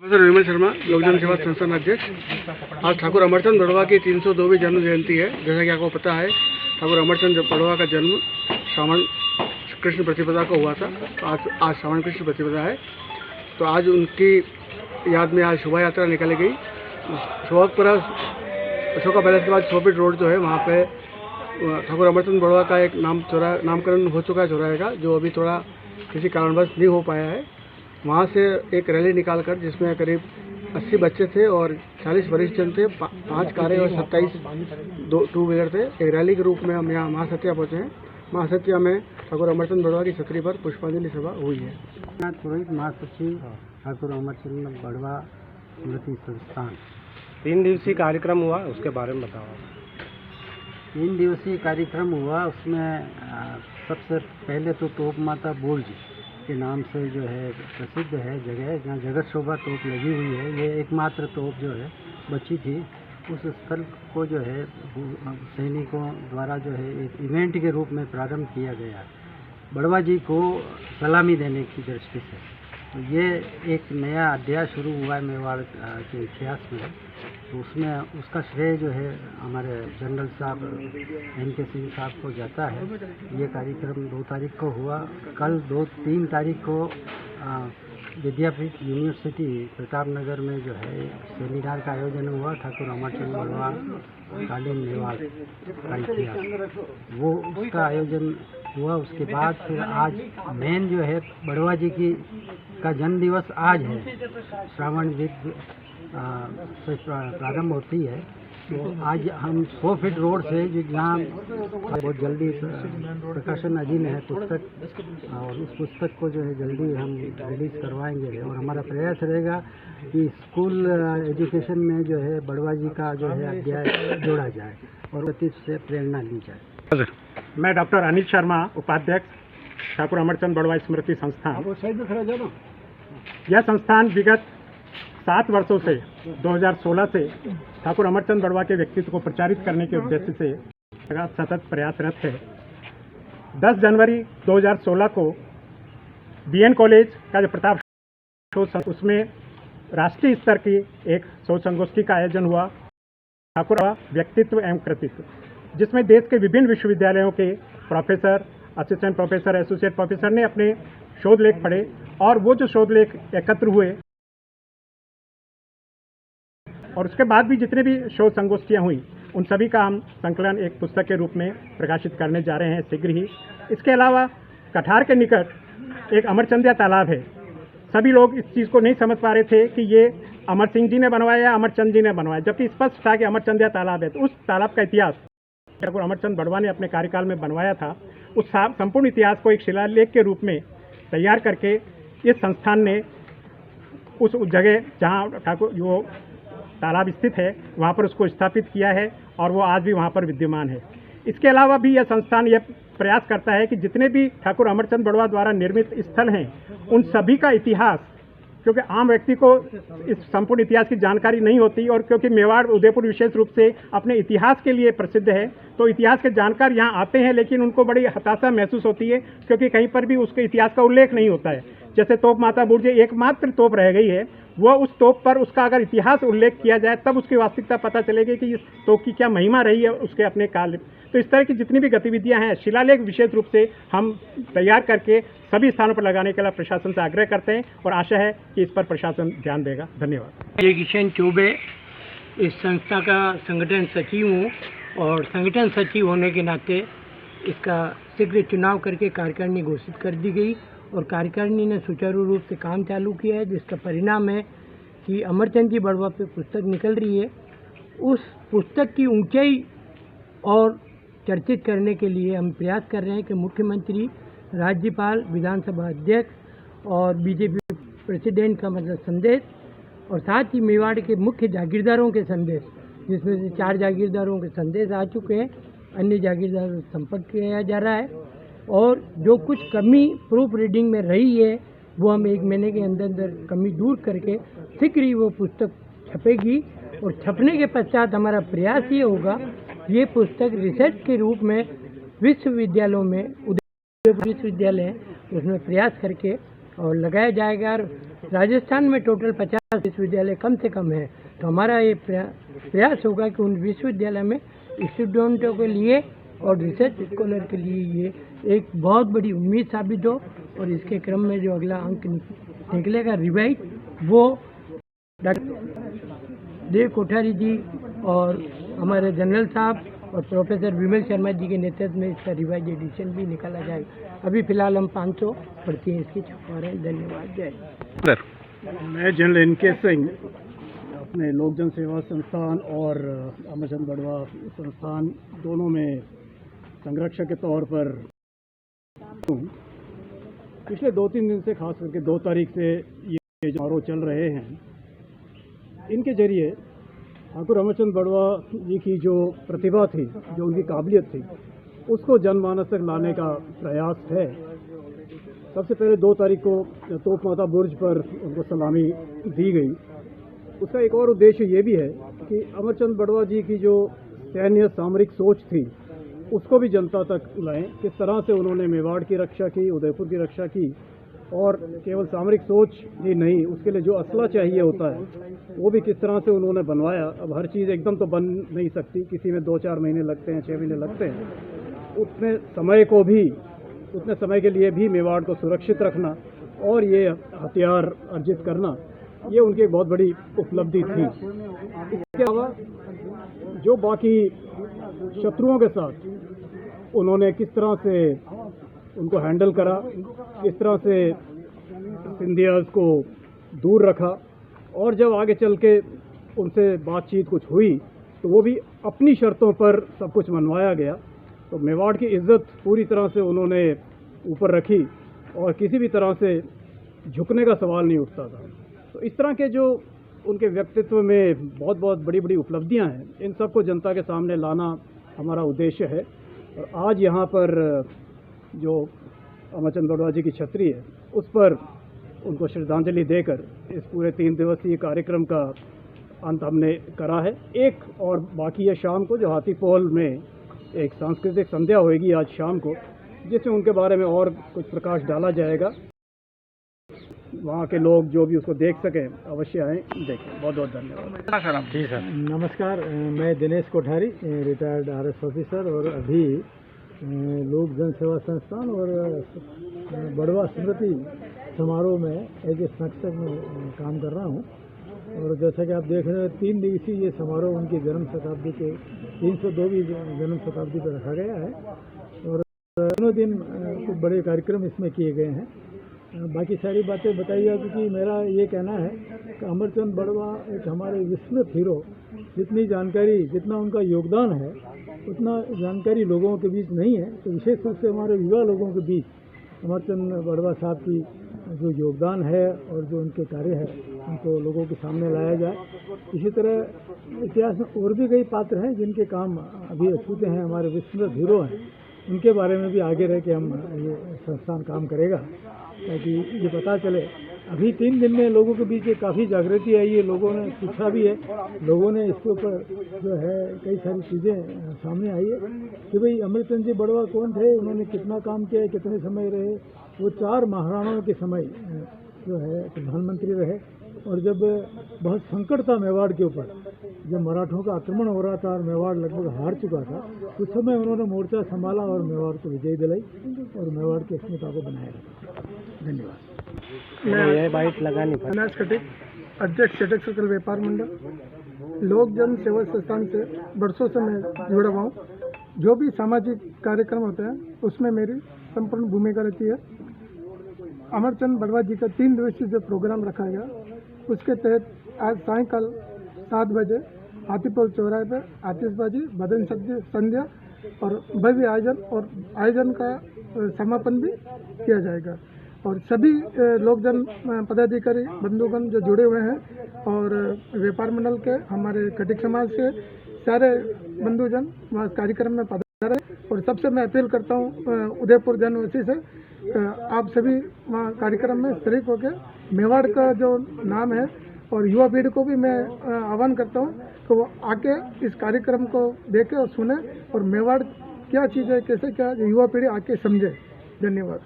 Professor विमल शर्मा, लोक जन सेवा संस्थान अध्यक्ष। आज ठाकुर अमरचंद बड़वा की 302वीं जन्म जयंती है। जैसा कि आपको पता है, ठाकुर अमरचंद बड़वा का जन्म श्रावण कृष्ण प्रतिपदा को हुआ था। तो आज श्रावण कृष्ण प्रतिपदा है, तो आज उनकी याद में आज शोभा यात्रा निकाली गई। अशोका पैलेस के बाद 100 फीट रोड जो है, वहाँ पे ठाकुर अमरचंद बड़वा का एक नामकरण हो चुका है चौराहे का, जो अभी थोड़ा किसी कारणवश नहीं हो पाया है। वहाँ से एक रैली निकालकर, जिसमें करीब 80 बच्चे थे और 40 वरिष्ठ जन थे, 5 कारें और 27 टू व्हीलर थे। एक रैली के रूप में हम यहाँ महासत्या पहुँचे हैं। महासत्या में ठाकुर अमरचंद बड़वा की छतरी पर पुष्पांजलि सभा हुई है। पुरोहित महासचिव ठाकुर अमरचंद बड़वा स्मृति संस्थान। 3 दिवसीय कार्यक्रम हुआ, उसके बारे में बताओ। 3 दिवसीय कार्यक्रम हुआ, उसमें सबसे पहले तो तोप माता बुर्ज के नाम से जो है प्रसिद्ध है जगह, जहाँ जगत शोभा तोप लगी हुई है। ये एकमात्र तोप जो है बची थी। उस स्थल को जो है सैनिकों द्वारा जो है एक इवेंट के रूप में प्रारंभ किया गया, बड़वा जी को सलामी देने की दृष्टि से। तो ये एक नया अध्याय शुरू हुआ है मेवाड़ के इतिहास में। तो उसमें उसका श्रेय जो है हमारे जनरल साहब NK सिंह साहब को जाता है। ये कार्यक्रम 2 तारीख को हुआ। कल 3 तारीख को विद्यापीठ यूनिवर्सिटी प्रतापनगर में जो है सेमिनार का आयोजन हुआ, ठाकुर अमरचंद बड़वा कालीन मेवाड़ का इतिहास, वो उसका आयोजन हुआ। उसके बाद फिर आज मेन जो है बड़वा जी का जन्म दिवस आज है, श्रावण विद से प्रारंभ होती है। तो आज हम 100 फीट रोड से, जो जहाँ बहुत जल्दी प्रकाशन अधीन है पुस्तक, और उस पुस्तक को जो है जल्दी हम रिलीज करवाएंगे। और हमारा प्रयास रहेगा कि स्कूल एजुकेशन में जो है बड़वा जी का जो है अध्याय जोड़ा जाए और अतीत से प्रेरणा ली जाए। मैं डॉक्टर अनिल शर्मा, उपाध्यक्ष ठाकुर अमरचंद बड़वा स्मृति संस्थान। यह संस्थान विगत 7 वर्षों से 2016 से ठाकुर अमरचंद बड़वा के व्यक्तित्व को प्रचारित करने के उद्देश्य से सतत प्रयासरत है। 10 जनवरी 2016 को BN कॉलेज का जो प्रताप शोध, उसमें राष्ट्रीय स्तर की एक शोध संगोष्ठी का आयोजन हुआ, ठाकुर व्यक्तित्व एवं कृतित्व, जिसमें देश के विभिन्न विश्वविद्यालयों के professor, assistant professor, associate professor ने अपने शोध लेख पढ़े। और वो जो शोध लेख एकत्र हुए, और उसके बाद भी जितने भी शोध संगोष्ठियाँ हुई, उन सभी का हम संकलन एक पुस्तक के रूप में प्रकाशित करने जा रहे हैं शीघ्र ही। इसके अलावा कठार के निकट एक अमरचंदिया तालाब है। सभी लोग इस चीज़ को नहीं समझ पा रहे थे कि ये अमर सिंह जी ने बनवाया या अमरचंद जी ने बनवाया, जबकि स्पष्ट था कि अमरचंदिया तालाब है। तो उस तालाब का इतिहास ठाकुर अमरचंद बड़वा ने अपने कार्यकाल में बनवाया था। उस संपूर्ण इतिहास को एक शिलालेख के रूप में तैयार करके इस संस्थान ने उस जगह जहाँ ठाकुर वो तालाब स्थित है, वहाँ पर उसको स्थापित किया है, और वो आज भी वहाँ पर विद्यमान है। इसके अलावा भी यह संस्थान यह प्रयास करता है कि जितने भी ठाकुर अमरचंद बड़वा द्वारा निर्मित स्थल हैं, उन सभी का इतिहास, क्योंकि आम व्यक्ति को इस संपूर्ण इतिहास की जानकारी नहीं होती, और क्योंकि मेवाड़ उदयपुर विशेष रूप से अपने इतिहास के लिए प्रसिद्ध है, तो इतिहास के जानकार यहाँ आते हैं, लेकिन उनको बड़ी हताशा महसूस होती है, क्योंकि कहीं पर भी उसके इतिहास का उल्लेख नहीं होता है। जैसे तोप माता बुर्ज एकमात्र तोप रह गई है, वो उस तोप पर उसका अगर इतिहास उल्लेख किया जाए, तब उसकी वास्तविकता पता चलेगी कि इस तोप की क्या महिमा रही है उसके अपने काल। तो इस तरह की जितनी भी गतिविधियां हैं, शिलालेख विशेष रूप से हम तैयार करके सभी स्थानों पर लगाने के लिए प्रशासन से आग्रह करते हैं, और आशा है कि इस पर प्रशासन ध्यान देगा। धन्यवाद। मैं किशन चौबे इस संस्था का संगठन सचिव हूँ, और संगठन सचिव होने के नाते इसका शीघ्र चुनाव करके कार्यकारिणी घोषित कर दी गई, और कार्यकारिणी ने सुचारू रूप से काम चालू किया है, जिसका परिणाम है कि अमरचंद जी बड़वा पे पुस्तक निकल रही है। उस पुस्तक की ऊंचाई और चर्चित करने के लिए हम प्रयास कर रहे हैं कि मुख्यमंत्री, राज्यपाल, विधानसभा अध्यक्ष और BJP प्रेसिडेंट का मतलब संदेश, और साथ ही मेवाड़ के मुख्य जागीरदारों के संदेश, जिसमें से 4 जागीरदारों के संदेश आ चुके हैं, अन्य जागीरदारों से संपर्क किया जा रहा है, और जो कुछ कमी प्रूफ रीडिंग में रही है, वो हम 1 महीने के अंदर कमी दूर करके शीघ्र ही वो पुस्तक छपेगी। और छपने के पश्चात हमारा प्रयास ये होगा, ये पुस्तक रिसर्च के रूप में विश्वविद्यालयों में, उदयपुर विश्वविद्यालय है, उसमें प्रयास करके और लगाया जाएगा। राजस्थान में टोटल 50 विश्वविद्यालय कम से कम है, तो हमारा ये प्रयास होगा कि उन विश्वविद्यालय में स्टूडेंटों के लिए और रिसर्च स्कॉलर के लिए ये एक बहुत बड़ी उम्मीद साबित हो। और इसके क्रम में जो अगला अंक निकलेगा रिवाइज, वो डॉक्टर देव कोठारी जी और हमारे जनरल साहब और प्रोफेसर विमल शर्मा जी के नेतृत्व में इसका रिवाइज एडिशन भी निकाला जाएगा। अभी फिलहाल हम 500 प्रति इसकी छपवा रहे हैं। धन्यवाद। जय। मैं जनरल एन.के. सिंह अपने लोक जन सेवा संस्थान और अमरचंद बड़वा संस्थान दोनों में संरक्षक के तौर पर हूँ। पिछले 2-3 दिन से, खास करके 2 तारीख से ये समारोह चल रहे हैं। इनके जरिए ठाकुर अमरचंद बड़वा जी की जो प्रतिभा थी, जो उनकी काबिलियत थी, उसको जनमानस तक लाने का प्रयास है। सबसे पहले 2 तारीख को तोप माता बुर्ज पर उनको सलामी दी गई। उसका एक और उद्देश्य ये भी है कि अमरचंद बड़वा जी की जो सैन्य सामरिक सोच थी, उसको भी जनता तक लाएं। किस तरह से उन्होंने मेवाड़ की रक्षा की, उदयपुर की रक्षा की, और केवल सामरिक सोच ही नहीं, उसके लिए जो असला चाहिए होता है वो भी किस तरह से उन्होंने बनवाया। अब हर चीज़ एकदम तो बन नहीं सकती, किसी में 2-4 महीने लगते हैं, 6 महीने लगते हैं। उतने समय के लिए भी मेवाड़ को सुरक्षित रखना और ये हथियार अर्जित करना, ये उनकी एक बहुत बड़ी उपलब्धि थी। इसके अलावा जो बाकी शत्रुओं के साथ उन्होंने किस तरह से उनको हैंडल करा, किस तरह से सिंधियाज को दूर रखा, और जब आगे चल के उनसे बातचीत कुछ हुई तो वो भी अपनी शर्तों पर सब कुछ मनवाया गया। तो मेवाड़ की इज्जत पूरी तरह से उन्होंने ऊपर रखी और किसी भी तरह से झुकने का सवाल नहीं उठता था। तो इस तरह के जो उनके व्यक्तित्व में बहुत बहुत बड़ी बड़ी उपलब्धियां हैं, इन सब को जनता के सामने लाना हमारा उद्देश्य है। और आज यहाँ पर जो अमरचंद बड़वा जी की छतरी है, उस पर उनको श्रद्धांजलि देकर इस पूरे 3 दिवसीय कार्यक्रम का अंत हमने करा है। एक और बाकी है शाम को, जो हाथीपोल में एक सांस्कृतिक संध्या होगी आज शाम को, जिसमें उनके बारे में और कुछ प्रकाश डाला जाएगा। वहाँ के लोग जो भी उसको देख सकें अवश्य आएँ, देखें। बहुत बहुत धन्यवाद। जी सर। नमस्कार, मैं Dinesh Kothari, retired RS officer, और अभी लोक जन सेवा संस्थान और बड़वा स्मृति समारोह में एज ए संरक्षक में काम कर रहा हूँ। और जैसा कि आप देख रहे हैं, 3 दिवसीय ये समारोह उनकी जन्म शताब्दी के 302वीं जन्म शताब्दी पर रखा गया है। और दोनों दिन कुछ बड़े कार्यक्रम इसमें किए गए हैं। बाकी सारी बातें बताई जा चुकी। मेरा ये कहना है कि अमरचंद बड़वा एक हमारे विस्मृत हीरो, जितनी जानकारी, जितना उनका योगदान है, उतना जानकारी लोगों के बीच नहीं है। तो विशेष रूप से हमारे युवा लोगों के बीच अमरचंद बड़वा साहब की जो योगदान है और जो उनके कार्य है, उनको लोगों के सामने लाया जाए। इसी तरह इतिहास में और भी कई पात्र हैं जिनके काम अभी अछूते हैं, हमारे विस्मृत हीरो हैं। उनके बारे में भी आगे रह के हम ये संस्थान काम करेगा, ताकि ये पता चले। अभी 3 दिन में लोगों के बीच काफ़ी जागृति आई है, लोगों ने पूछा भी है, लोगों ने इसके ऊपर जो है कई सारी चीज़ें सामने आई है कि भाई अमरचंद जी बड़वा कौन थे, उन्होंने कितना काम किया, कितने समय रहे। वो 4 महाराणाओं के समय जो है प्रधानमंत्री रहे, और जब बहुत संकट था मेवाड़ के ऊपर, जब मराठों का आक्रमण हो रहा था और मेवाड़ लगभग हार चुका था, उस समय उन्होंने मोर्चा संभाला और मेवाड़ को विजय दिलाई और मेवाड़ की अस्मिता को बनाया रखा। धन्यवाद। ये बाइट लगानी पड़ी। अनाज कटिक, अध्यक्ष चटक सर्कल व्यापार मंडल, लोक जन सेवा संस्थान से बरसों से मैं जुड़ा हुआ हूँ। जो भी सामाजिक कार्यक्रम होते हैं उसमें मेरी संपूर्ण भूमिका रहती है। अमरचंद बड़वा जी का 3 दिवसीय जो प्रोग्राम रखा गया, उसके तहत आज सायंकाल 7 बजे हाथीपोल चौराहे पर आतिशबाजी, भजन संध्या और भव्य आयोजन का समापन भी किया जाएगा। और सभी लोकजन पदाधिकारी बंधुगण जो जुड़े हुए हैं और व्यापार मंडल के, हमारे कटिक समाज से सारे बंधुजन वहाँ कार्यक्रम में पधारे। और सबसे मैं अपील करता हूँ उदयपुर जनवासी से, आप सभी वहाँ कार्यक्रम में शरीक होकर मेवाड़ का जो नाम है, और युवा पीढ़ी को भी मैं आह्वान करता हूँ कि वो आके इस कार्यक्रम को देखे और सुने, और मेवाड़ क्या चीज़ है, कैसे क्या युवा पीढ़ी आके समझे। धन्यवाद।